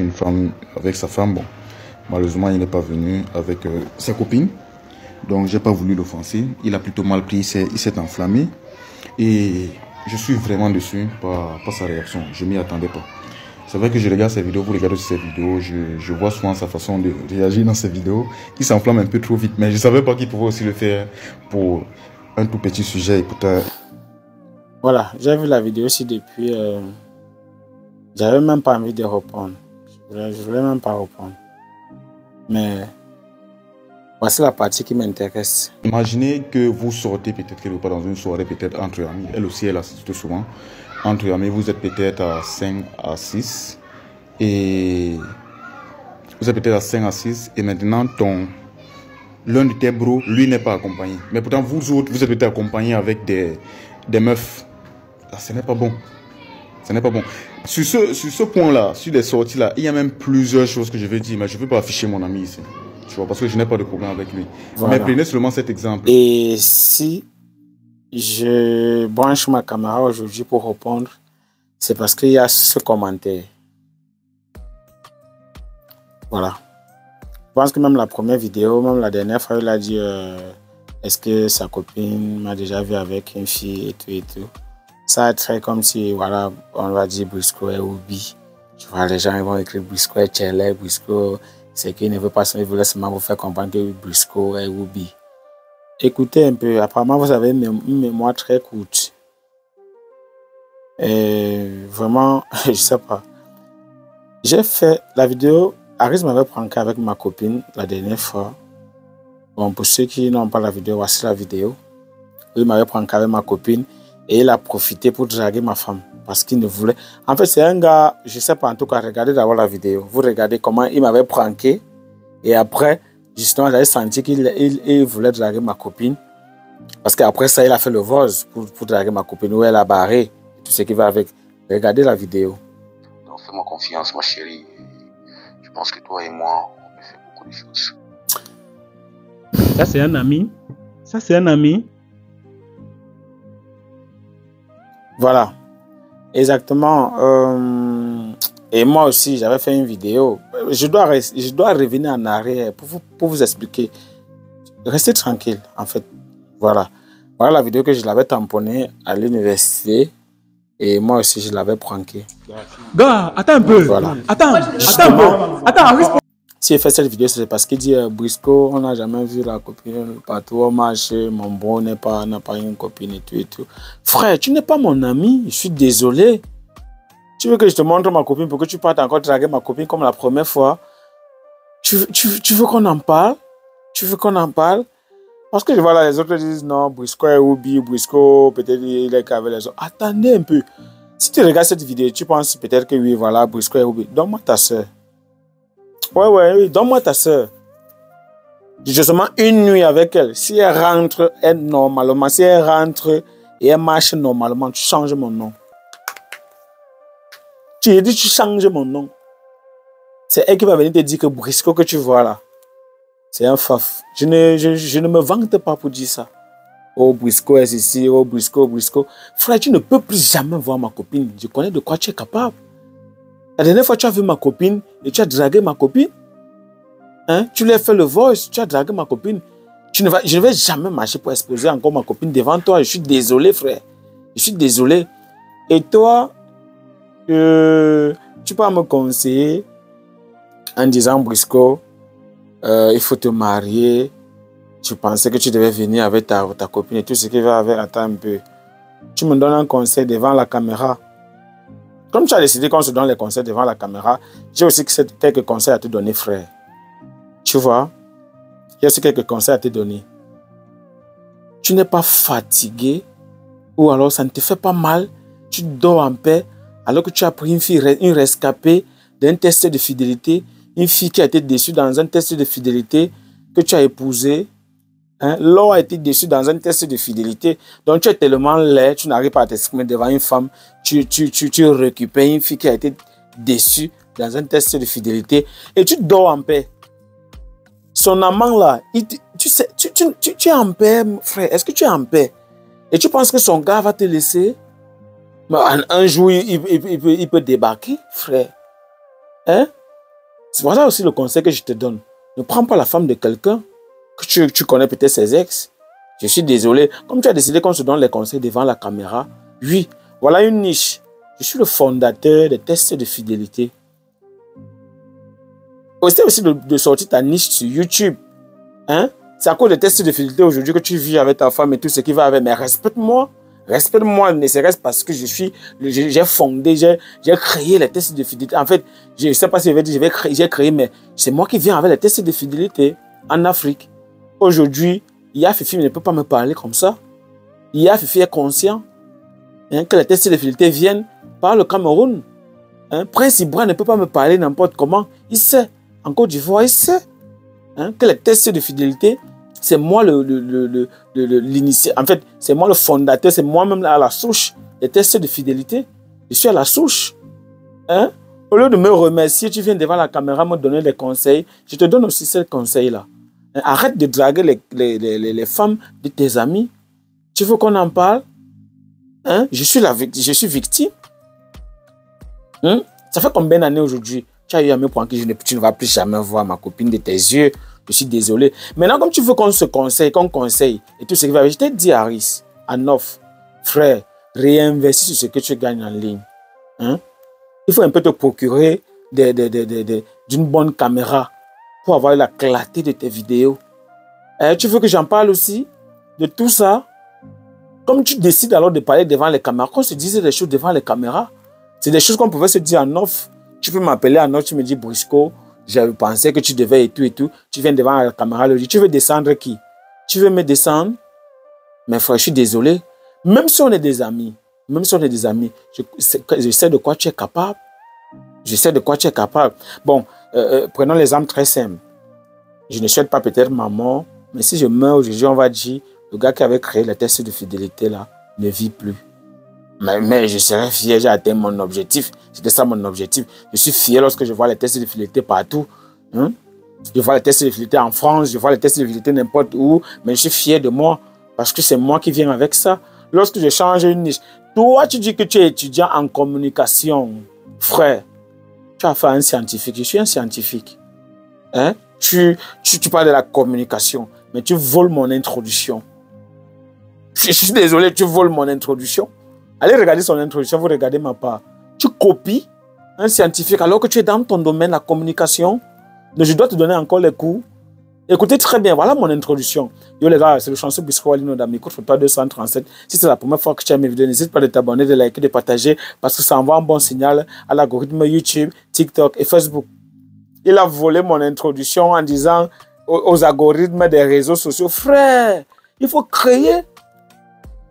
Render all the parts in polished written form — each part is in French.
une femme, avec sa femme. Bon, malheureusement, il n'est pas venu avec sa copine. Donc, j'ai pas voulu l'offenser. Il a plutôt mal pris, il s'est enflammé. Et je suis vraiment déçu par sa réaction. Je m'y attendais pas. C'est vrai que je regarde ses vidéos, vous regardez aussi ses vidéos, je vois souvent sa façon de réagir dans ses vidéos. Il s'enflamme un peu trop vite, mais je savais pas qu'il pouvait aussi le faire pour un tout petit sujet. Et pourtant... Voilà, j'ai vu la vidéo aussi depuis. J'avais même pas envie de reprendre. Je voulais même pas reprendre. Mais voici la partie qui m'intéresse. Imaginez que vous sortez peut-être quelque part dans une soirée, peut-être entre amis. Elle aussi, elle assiste souvent. Entre amis, vous êtes peut-être à 5 à 6. Et vous êtes peut-être à 5 à 6. Et maintenant, l'un de tes bros, lui, n'est pas accompagné. Mais pourtant, vous autres, vous êtes peut-être accompagné avec des meufs. Là, ce n'est pas bon. Ce n'est pas bon. Sur ce point-là, sur les sorties-là, il y a même plusieurs choses que je vais dire, mais je ne veux pas afficher mon ami ici. Tu vois, parce que je n'ai pas de problème avec lui. Voilà. Mais prenez seulement cet exemple. Et si je branche ma caméra aujourd'hui pour répondre, c'est parce qu'il y a ce commentaire. Voilà. Je pense que même la première vidéo, même la dernière fois, il a dit est-ce que sa copine m'a déjà vu avec une fille et tout et tout. Ça a très comme si, voilà, on va dire Briscoe et Obi. Tu vois, les gens ils vont écrire Briscoe et Tchele, Briscoe, c'est qu'il ne veut pas, il voulait seulement vous faire comprendre que Briscoe et Obi. Écoutez un peu, apparemment vous avez une mémoire très courte. Et vraiment, je sais pas. J'ai fait la vidéo, Aris m'avait pranké avec ma copine la dernière fois. Bon, pour ceux qui n'ont pas la vidéo, voici la vidéo. Il m'avait pranké avec ma copine. Et il a profité pour draguer ma femme. Parce qu'il ne voulait... En fait, c'est un gars... Je ne sais pas, en tout cas, regardez d'abord la vidéo. Vous regardez comment il m'avait pranké. Et après, justement, j'avais senti qu'il voulait draguer ma copine. Parce qu'après ça, il a fait le vose pour draguer ma copine. Où elle a barré. Tout ce qui va avec. Regardez la vidéo. Donc, fais-moi confiance, ma chérie. Je pense que toi et moi, on peut faire beaucoup de choses. Ça, c'est un ami. Ça, c'est un ami. Voilà, exactement. Et moi aussi, j'avais fait une vidéo. Je dois revenir en arrière pour vous expliquer. Restez tranquille, en fait. Voilà. Voilà la vidéo que je l'avais tamponnée à l'université. Et moi aussi, je l'avais pranké. Gars, attends un peu. Voilà. Attends un peu. Attends, si j'ai fait cette vidéo, c'est parce qu'il dit Briscoe, on n'a jamais vu la copine partout au marché, mon bro n'a pas une copine et tout et tout. Frère, tu n'es pas mon ami, je suis désolé. Tu veux que je te montre ma copine pour que tu partes encore draguer ma copine comme la première fois? Tu veux qu'on en parle? Tu veux qu'on en parle? Parce que je vois là, les autres disent non, Briscoe est Obi, Briscoe, peut-être il est qu'avec les autres. Attendez un peu. Si tu regardes cette vidéo, tu penses peut-être que oui, voilà, Briscoe est Obi. Donne-moi ta soeur. Oui, donne-moi ta soeur. J'ai seulement une nuit avec elle. Si elle rentre normalement, si elle rentre et elle marche normalement, tu changes mon nom. Tu dis, tu changes mon nom. C'est elle qui va venir te dire que Briscoe que tu vois là, c'est un faf. Je ne me vante pas pour dire ça. Oh, Briscoe est ici, oh, Briscoe. Frère, tu ne peux plus jamais voir ma copine. Je connais de quoi tu es capable. La dernière fois, tu as vu ma copine et tu as dragué ma copine. Hein? Tu lui as fait le voice, tu as dragué ma copine. Je ne vais jamais marcher pour exposer encore ma copine devant toi. Je suis désolé, frère. Je suis désolé. Et toi, tu peux me conseiller en disant, Briscoe, il faut te marier. Tu pensais que tu devais venir avec ta copine et tout ce qui va avec. Attends un peu. Tu me donnes un conseil devant la caméra. Comme tu as décidé qu'on se donne les conseils devant la caméra, j'ai aussi quelques conseils à te donner, frère. Tu vois? J'ai aussi quelques conseils à te donner. Tu n'es pas fatigué ou alors ça ne te fait pas mal. Tu dors en paix alors que tu as pris une rescapée d'un test de fidélité, une fille qui a été déçue dans un test de fidélité que tu as épousé. Hein? L'homme a été déçu dans un test de fidélité. Donc tu es tellement laid, tu n'arrives pas à t'exprimer devant une femme. Tu récupères une fille qui a été déçue dans un test de fidélité et tu dors en paix. Son amant là, tu es en paix, frère. Est-ce que tu es en paix? Et tu penses que son gars va te laisser? Mais un jour, il peut débarquer, frère. Hein? C'est voilà aussi le conseil que je te donne. Ne prends pas la femme de quelqu'un que tu connais peut-être ses ex. Je suis désolé. Comme tu as décidé qu'on se donne les conseils devant la caméra, oui, voilà une niche. Je suis le fondateur des tests de fidélité. Essaie aussi de sortir ta niche sur YouTube. Hein? C'est à cause des tests de fidélité aujourd'hui que tu vis avec ta femme et tout ce qui va avec. Mais respecte-moi. Respecte-moi, ne serait-ce parce que j'ai fondé, j'ai créé les tests de fidélité. En fait, je ne sais pas si je vais dire j'ai créé, mais c'est moi qui viens avec les tests de fidélité en Afrique. Aujourd'hui, Iya Fifi ne peut pas me parler comme ça. Iya Fifi est conscient que les tests de fidélité viennent par le Cameroun. Prince Ibra ne peut pas me parler n'importe comment. Il sait. En Côte d'Ivoire, il sait que les tests de fidélité, c'est moi l'initié. En fait, c'est moi le fondateur, c'est moi-même à la souche des tests de fidélité. Je suis à la souche. Au lieu de me remercier, tu viens devant la caméra me donner des conseils. Je te donne aussi ces conseils-là. Arrête de draguer les femmes de tes amis. Tu veux qu'on en parle? Je suis victime. Ça fait combien d'années aujourd'hui? Tu as eu à me prendre que tu ne vas plus jamais voir ma copine de tes yeux. Je suis désolé. Maintenant, comme tu veux qu'on se conseille, qu'on conseille, et tout ce qui va, je t'ai dit, Harris, Anof, frère, réinvestis sur ce que tu gagnes en ligne. Il faut un peu te procurer d'une bonne caméra pour avoir la clarté de tes vidéos. Tu veux que j'en parle aussi de tout ça? Comme tu décides alors de parler devant les caméras, qu'on se disait des choses devant les caméras, c'est des choses qu'on pouvait se dire en off. Tu peux m'appeler en off, tu me dis, Brisco, j'avais pensé que tu devais et tout et tout. Tu viens devant la caméra, le dis, tu veux descendre qui? Tu veux me descendre? Mais frère, je suis désolé. Même si on est des amis, je sais de quoi tu es capable. Je sais de quoi tu es capable. Bon, prenons l'exemple très simple. Je ne souhaite pas peut-être ma mort, mais si je meurs aujourd'hui, on va dire, le gars qui avait créé les tests de fidélité là ne vit plus. Mais je serais fier, j'ai atteint mon objectif. C'était ça mon objectif. Je suis fier lorsque je vois les tests de fidélité partout. Je vois les tests de fidélité en France, je vois les tests de fidélité n'importe où, mais je suis fier de moi parce que c'est moi qui viens avec ça. Lorsque je change une niche, toi tu dis que tu es étudiant en communication, frère, tu as fait un scientifique, je suis un scientifique. Tu parles de la communication, mais tu voles mon introduction. Je suis désolé, tu voles mon introduction. Allez regarder son introduction, vous regardez ma part. Tu copies un scientifique alors que tu es dans ton domaine, la communication. Donc je dois te donner encore les cours. Écoutez très bien, voilà mon introduction. Yo les gars, c'est le chanceux Brisco Alino d'Ami, code photo 237. Si c'est la première fois que tu as mes vidéos, n'hésite pas de t'abonner, de liker, de partager, parce que ça envoie un bon signal à l'algorithme YouTube, TikTok et Facebook. Il a volé mon introduction en disant aux algorithmes des réseaux sociaux, frère, il faut créer.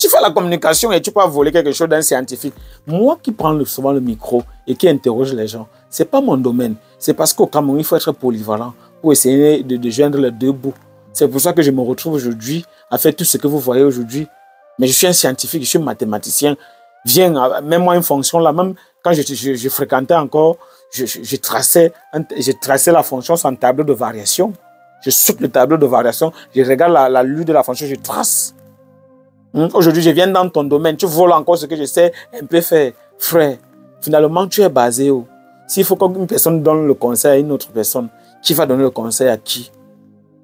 Tu fais la communication et tu peux voler quelque chose d'un scientifique. Moi qui prends souvent le micro et qui interroge les gens, ce n'est pas mon domaine. C'est parce qu'au Cameroun, il faut être polyvalent pour essayer de joindre les deux bouts. C'est pour ça que je me retrouve aujourd'hui à faire tout ce que vous voyez aujourd'hui. Mais je suis un scientifique, je suis mathématicien. Viens, mets-moi une fonction là. Même quand je fréquentais encore, je traçais la fonction sur un tableau de variation. Je saute le tableau de variation, je regarde la lue de la fonction, je trace. Aujourd'hui, je viens dans ton domaine, tu voles encore ce que je sais un peu faire. Frère, finalement, tu es basé où? S'il faut qu'une personne donne le conseil à une autre personne, qui va donner le conseil à qui?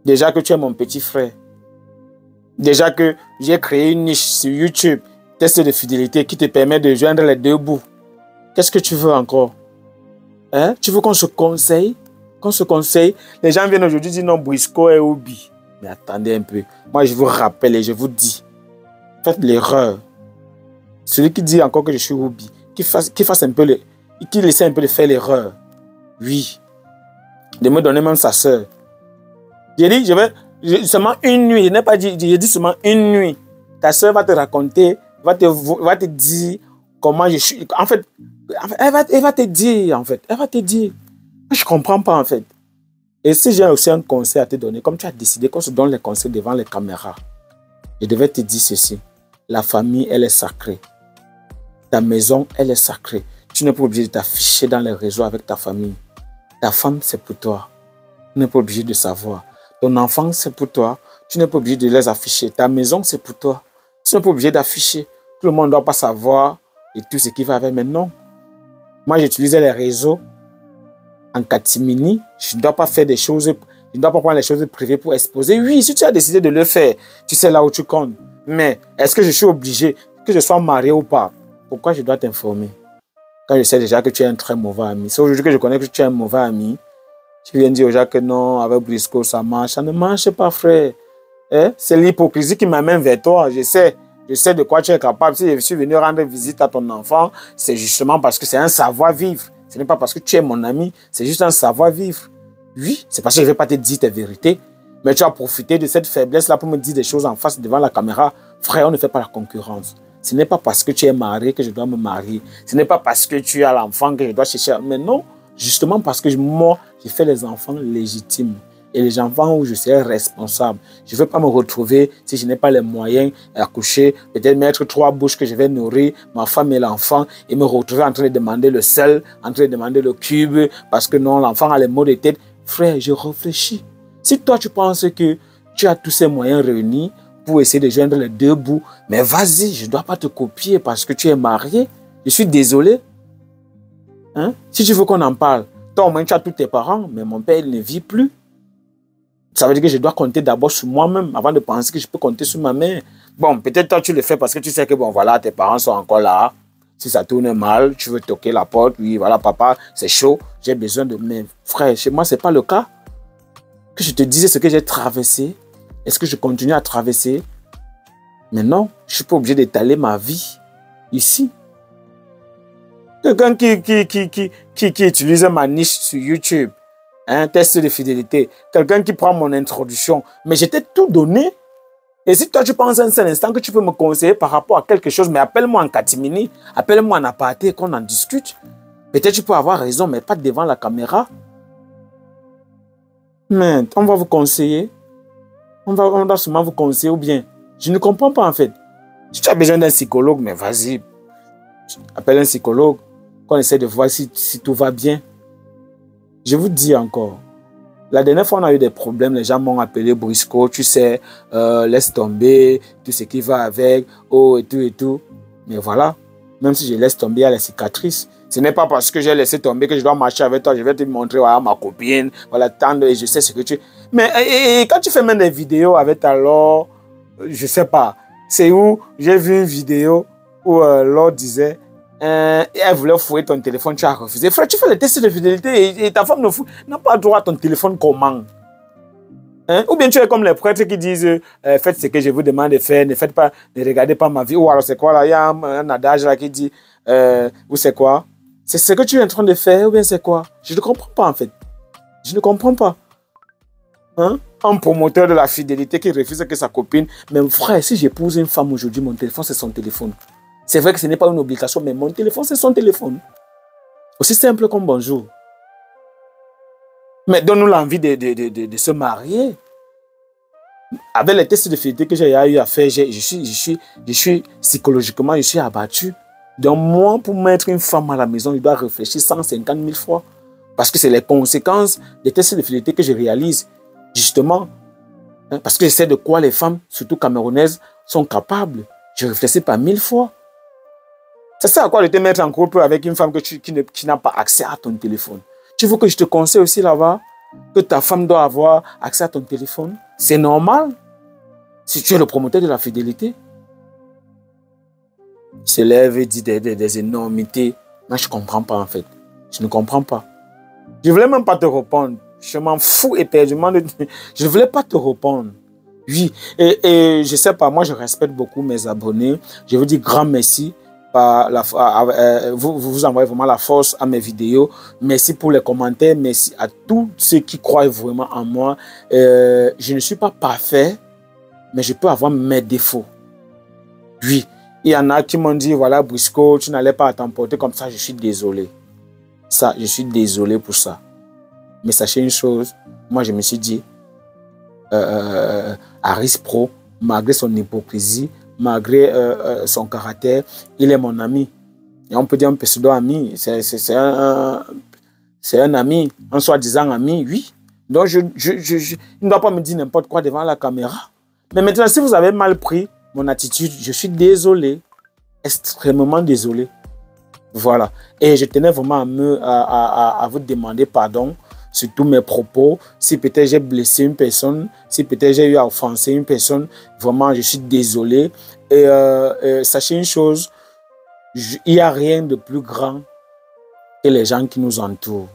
Déjà que tu es mon petit frère. Déjà que j'ai créé une niche sur YouTube, test de fidélité qui te permet de joindre les deux bouts. Qu'est-ce que tu veux encore? Tu veux qu'on se conseille? Qu'on se conseille? Les gens viennent aujourd'hui dire non, Brisco est Obi. Mais attendez un peu. Moi, je vous rappelle et je vous dis. Faites l'erreur. Celui qui dit encore que je suis Obi, qui fasse un peu qui essaie un peu de faire l'erreur. Oui. De me donner même sa soeur. J'ai dit, seulement une nuit. Je n'ai pas dit, j'ai dit seulement une nuit. Ta soeur va te raconter, va te dire comment je suis. En fait, elle va te dire, en fait. Elle va te dire. Je ne comprends pas, en fait. Et si j'ai aussi un conseil à te donner, comme tu as décidé qu'on se donne les conseils devant les caméras, je devais te dire ceci. La famille, elle est sacrée. Ta maison, elle est sacrée. Tu n'es pas obligé de t'afficher dans les réseaux avec ta famille. Ta femme, c'est pour toi. Tu n'es pas obligé de savoir. Ton enfant, c'est pour toi. Tu n'es pas obligé de les afficher. Ta maison, c'est pour toi. Tu n'es pas obligé d'afficher. Tout le monde ne doit pas savoir et tout ce qui va avec. Mais non. Moi, j'utilisais les réseaux en catimini, je ne dois pas faire des choses, je ne dois pas prendre les choses privées pour exposer. Oui, si tu as décidé de le faire, tu sais là où tu comptes. Mais est-ce que je suis obligé, que je sois marié ou pas? Pourquoi je dois t'informer? Quand je sais déjà que tu es un très mauvais ami. C'est aujourd'hui que je connais que tu es un mauvais ami. Tu viens dire aux gens que non, avec Briscoe, ça marche. Ça ne marche pas, frère. Hein? C'est l'hypocrisie qui m'amène vers toi. Je sais de quoi tu es capable. Si je suis venu rendre visite à ton enfant, c'est justement parce que c'est un savoir-vivre. Ce n'est pas parce que tu es mon ami, c'est juste un savoir-vivre. Oui, c'est parce que je ne vais pas te dire tes vérités. Mais tu as profité de cette faiblesse-là pour me dire des choses en face devant la caméra. Frère, on ne fait pas la concurrence. Ce n'est pas parce que tu es marié que je dois me marier. Ce n'est pas parce que tu as l'enfant que je dois chercher. Mais non, justement parce que moi, j'ai fait les enfants légitimes. Et les enfants où je serai responsable. Je ne veux pas me retrouver, si je n'ai pas les moyens d'accoucher, peut-être mettre 3 bouches que je vais nourrir, ma femme et l'enfant, et me retrouver en train de demander le sel, en train de demander le cube, parce que non, l'enfant a les maux de tête. Frère, je réfléchis. Si toi, tu penses que tu as tous ces moyens réunis pour essayer de joindre les 2 bouts, mais vas-y, je ne dois pas te copier parce que tu es marié. Je suis désolé. Hein? Si tu veux qu'on en parle, toi, au moins, tu as tous tes parents, mais mon père, il ne vit plus. Ça veut dire que je dois compter d'abord sur moi-même avant de penser que je peux compter sur ma mère. Bon, peut-être toi, tu le fais parce que tu sais que, bon, voilà, tes parents sont encore là. Si ça tourne mal, tu veux toquer la porte. Oui, voilà, papa, c'est chaud. J'ai besoin de mes frères. Chez moi, ce n'est pas le cas. Que je te disais ce que j'ai traversé. Est-ce que je continue à traverser? Mais non, je ne suis pas obligé d'étaler ma vie ici. Quelqu'un qui utilise ma niche sur YouTube, un test de fidélité, quelqu'un qui prend mon introduction, mais je t'ai tout donné. Et si toi tu penses un seul instant que tu peux me conseiller par rapport à quelque chose, mais appelle-moi en catimini, appelle-moi en aparté, qu'on en discute. Peut-être tu peux avoir raison, mais pas devant la caméra. Mais on va vous conseiller. On va sûrement vous conseiller ou bien. Je ne comprends pas en fait. Si tu as besoin d'un psychologue, mais vas-y, appelle un psychologue, qu'on essaie de voir si tout va bien. Je vous dis encore, la dernière fois on a eu des problèmes, les gens m'ont appelé Briscoe, tu sais, laisse tomber, tout ce qui va avec, oh et tout et tout. Mais voilà, même si je laisse tomber, il y a les cicatrices. Ce n'est pas parce que j'ai laissé tomber que je dois marcher avec toi, je vais te montrer, voilà, ma copine, voilà, tant et je sais ce que tu... Mais et quand tu fais même des vidéos avec ta Laure, je sais pas, c'est où j'ai vu une vidéo où Laure disait, elle voulait fouiller ton téléphone, tu as refusé. Frère, tu fais le test de fidélité et ta femme n'a pas droit à ton téléphone comment? Hein? Ou bien tu es comme les prêtres qui disent faites ce que je vous demande de faire, ne regardez pas ma vie. Ou alors c'est quoi là? Il y a un adage là qui dit ou c'est quoi? C'est ce que tu es en train de faire ou bien c'est quoi? Je ne comprends pas en fait. Je ne comprends pas. Hein? Un promoteur de la fidélité qui refuse que sa copine. Mais frère, si j'épouse une femme aujourd'hui, mon téléphone c'est son téléphone. C'est vrai que ce n'est pas une obligation, mais mon téléphone, c'est son téléphone. Aussi simple comme bonjour. Mais donne-nous l'envie de se marier. Avec les tests de fidélité que j'ai eu à faire, je suis psychologiquement, je suis abattu. Donc moi, pour mettre une femme à la maison, je dois réfléchir 150 000 fois. Parce que c'est les conséquences des tests de fidélité que je réalise. Justement, hein, parce que je sais de quoi les femmes, surtout camerounaises, sont capables. Je réfléchis pas 1000 fois. Ça sert à quoi de te mettre en couple avec une femme qui n'a pas accès à ton téléphone? Tu veux que je te conseille aussi là-bas que ta femme doit avoir accès à ton téléphone? C'est normal. Si tu es le promoteur de la fidélité. Il se lève et dit des énormités. Moi, je ne comprends pas en fait. Je ne comprends pas. Je ne voulais même pas te répondre. Je m'en fous éperdument. Je ne voulais pas te répondre. Oui. Et je ne sais pas, moi je respecte beaucoup mes abonnés. Je vous dis grand merci. Vous envoyez vraiment la force à mes vidéos. Merci pour les commentaires. Merci à tous ceux qui croient vraiment en moi. Je ne suis pas parfait, mais je peux avoir mes défauts. Oui, il y en a qui m'ont dit, voilà, Briscoe, tu n'allais pas t'emporter comme ça. Je suis désolé. Je suis désolé pour ça. Mais sachez une chose, moi je me suis dit, Aris Pro, malgré son hypocrisie, malgré son caractère, il est mon ami. Et on peut dire un pseudo-ami. C'est un ami, un soi-disant ami, oui. Donc, il ne doit pas me dire n'importe quoi devant la caméra. Mais maintenant, si vous avez mal pris mon attitude, je suis désolé. Extrêmement désolé. Voilà. Et je tenais vraiment à vous demander pardon sur tous mes propos. Si peut-être j'ai blessé une personne, si peut-être j'ai eu à offenser une personne, vraiment, je suis désolé. Et sachez une chose, il n'y a rien de plus grand que les gens qui nous entourent.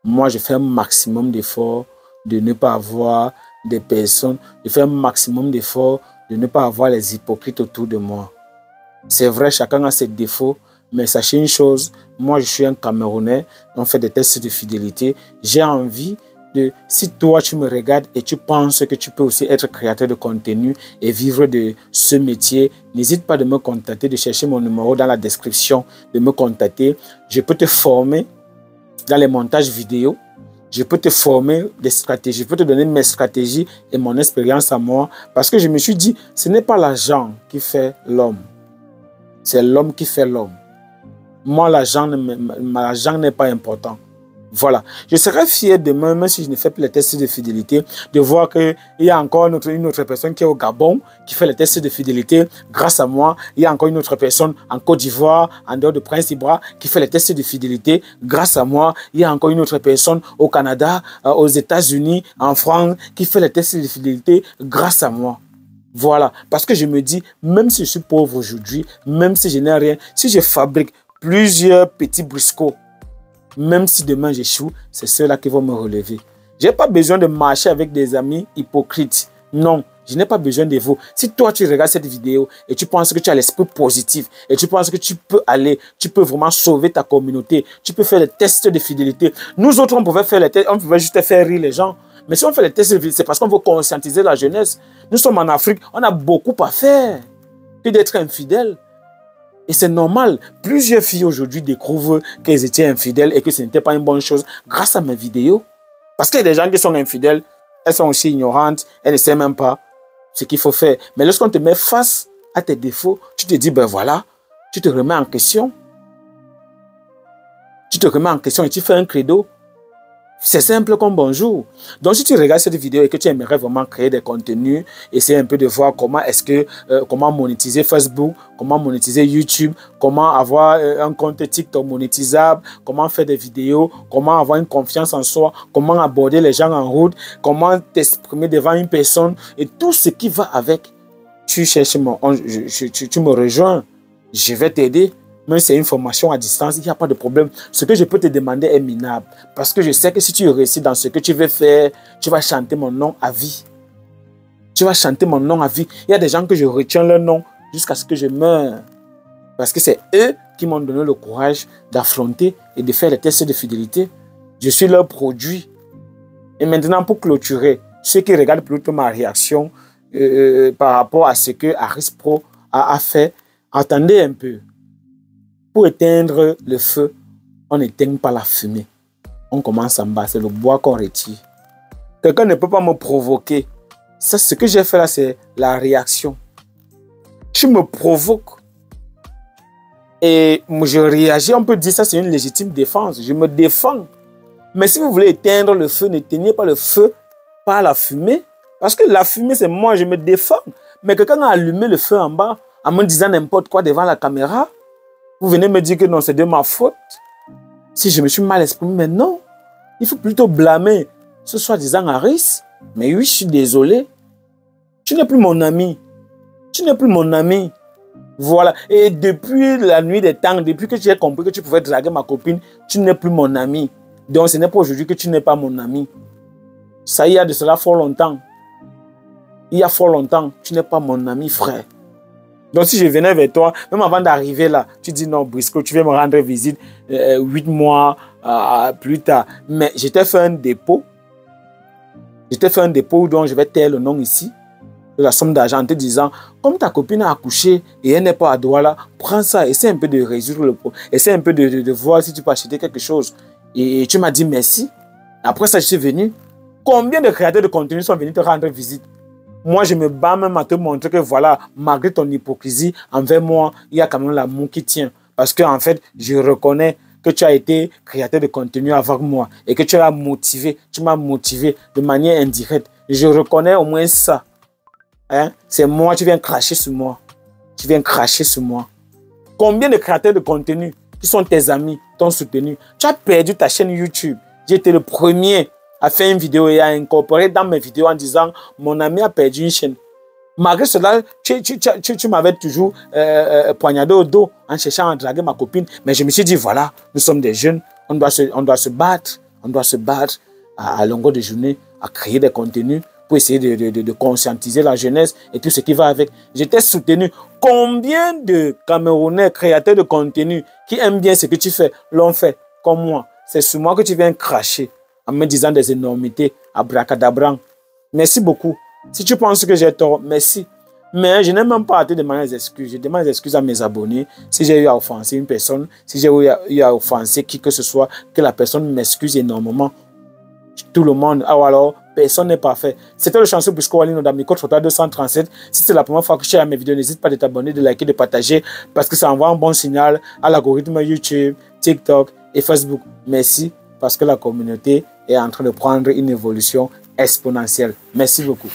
Moi, je fais un maximum d'efforts de ne pas avoir des personnes. Je fais un maximum d'efforts de ne pas avoir les hypocrites autour de moi. C'est vrai, chacun a ses défauts, mais sachez une chose, moi, je suis un Camerounais, on fait des tests de fidélité. J'ai envie de, si toi, tu me regardes et tu penses que tu peux aussi être créateur de contenu et vivre de ce métier, n'hésite pas de me contacter, de chercher mon numéro dans la description, de me contacter. Je peux te former dans les montages vidéo. Je peux te former des stratégies, je peux te donner mes stratégies et mon expérience à moi. Parce que je me suis dit, ce n'est pas l'argent qui fait l'homme. C'est l'homme qui fait l'homme. Moi, l'argent n'est pas important. Voilà. Je serais fier demain, même si je ne fais plus les tests de fidélité, de voir qu'il y a encore une autre personne qui est au Gabon, qui fait les tests de fidélité. Grâce à moi, il y a encore une autre personne en Côte d'Ivoire, en dehors de Prince Ibra, qui fait les tests de fidélité. Grâce à moi, il y a encore une autre personne au Canada, aux États-Unis, en France, qui fait les tests de fidélité. Grâce à moi. Voilà. Parce que je me dis, même si je suis pauvre aujourd'hui, même si je n'ai rien, si je fabrique plusieurs petits briscots, même si demain j'échoue, c'est ceux-là qui vont me relever. Je n'ai pas besoin de marcher avec des amis hypocrites. Non, je n'ai pas besoin de vous. Si toi, tu regardes cette vidéo et tu penses que tu as l'esprit positif et tu penses que tu peux aller, tu peux vraiment sauver ta communauté, tu peux faire les tests de fidélité. Nous autres, on pouvait faire les tests, on pouvait juste faire rire les gens. Mais si on fait les tests de fidélité, c'est parce qu'on veut conscientiser la jeunesse. Nous sommes en Afrique, on a beaucoup à faire que d'être infidèles. Et c'est normal. Plusieurs filles aujourd'hui découvrent qu'elles étaient infidèles et que ce n'était pas une bonne chose grâce à mes vidéos. Parce qu'il y a des gens qui sont infidèles, elles sont aussi ignorantes, elles ne savent même pas ce qu'il faut faire. Mais lorsqu'on te met face à tes défauts, tu te dis, ben voilà, tu te remets en question. Tu te remets en question et tu fais un credo. C'est simple comme bonjour. Donc, si tu regardes cette vidéo et que tu aimerais vraiment créer des contenus, essayer un peu de voir comment monétiser Facebook, comment monétiser YouTube, comment avoir un compte TikTok monétisable, comment faire des vidéos, comment avoir une confiance en soi, comment aborder les gens en route, comment t'exprimer devant une personne et tout ce qui va avec. Tu cherches tu me rejoins, je vais t'aider. Même si c'est une formation à distance, il n'y a pas de problème. Ce que je peux te demander est minable. Parce que je sais que si tu réussis dans ce que tu veux faire, tu vas chanter mon nom à vie. Tu vas chanter mon nom à vie. Il y a des gens que je retiens leur nom jusqu'à ce que je meure. Parce que c'est eux qui m'ont donné le courage d'affronter et de faire les tests de fidélité. Je suis leur produit. Et maintenant, pour clôturer, ceux qui regardent plutôt ma réaction par rapport à ce que Harris Pro a fait, attendez un peu. Pour éteindre le feu, on n'éteint pas la fumée. On commence en bas, c'est le bois qu'on retire. Quelqu'un ne peut pas me provoquer. Ça, ce que j'ai fait là, c'est la réaction. Tu me provoques. Et je réagis, on peut dire ça, c'est une légitime défense. Je me défends. Mais si vous voulez éteindre le feu, n'éteignez pas le feu par la fumée. Parce que la fumée, c'est moi, je me défends. Mais quelqu'un a allumé le feu en bas en me disant n'importe quoi devant la caméra. Vous venez me dire que non, c'est de ma faute. Si je me suis mal exprimé, mais non. Il faut plutôt blâmer ce soi-disant Harris. Mais oui, je suis désolé. Tu n'es plus mon ami. Tu n'es plus mon ami. Voilà. Et depuis la nuit des temps, depuis que tu as compris que tu pouvais draguer ma copine, tu n'es plus mon ami. Donc ce n'est pas aujourd'hui que tu n'es pas mon ami. Ça, il y a de cela fort longtemps. Il y a fort longtemps, tu n'es pas mon ami, frère. Donc, si je venais vers toi, même avant d'arriver là, tu dis non, Briscoe, tu viens me rendre visite 8 mois plus tard. Mais je t'ai fait un dépôt. Je t'ai fait un dépôt dont je vais taire le nom ici, de la somme d'argent en te disant, comme ta copine a accouché et elle n'est pas à Douala, prends ça, essaie un peu de résoudre le problème. Essaie un peu de voir si tu peux acheter quelque chose. Et tu m'as dit merci. Après ça, je suis venu. Combien de créateurs de contenu sont venus te rendre visite? Moi, je me bats même à te montrer que voilà, malgré ton hypocrisie envers moi, il y a quand même l'amour qui tient. Parce qu'en fait, je reconnais que tu as été créateur de contenu avec moi et que tu m'as motivé de manière indirecte. Je reconnais au moins ça. Hein? C'est moi, tu viens cracher sur moi. Tu viens cracher sur moi. Combien de créateurs de contenu qui sont tes amis, t'ont soutenu. Tu as perdu ta chaîne YouTube. J'ai été le premier à faire une vidéo et à incorporer dans mes vidéos en disant mon ami a perdu une chaîne. Malgré cela, tu m'avais toujours poignardé au dos en cherchant à draguer ma copine. Mais je me suis dit, voilà, nous sommes des jeunes, on doit se battre. On doit se battre à longueur de journée, à créer des contenus pour essayer de conscientiser la jeunesse et tout ce qui va avec. J'étais soutenu. Combien de Camerounais créateurs de contenu qui aiment bien ce que tu fais l'ont fait comme moi? C'est sur moi que tu viens cracher en me disant des énormités, abracadabran. Merci beaucoup. Si tu penses que j'ai tort, merci. Mais je n'ai même pas à te demander des excuses. Je demande des excuses à mes abonnés. Si j'ai eu à offenser une personne, si j'ai eu à offenser qui que ce soit, que la personne m'excuse énormément. Tout le monde, alors, personne n'est parfait. C'était le chanceux Brisco Walino dans Micro Trottoir 237. Si c'est la première fois que tu as mes vidéos, n'hésite pas de t'abonner, de liker, de partager, parce que ça envoie un bon signal à l'algorithme YouTube, TikTok et Facebook. Merci, parce que la communauté est en train de prendre une évolution exponentielle. Merci beaucoup.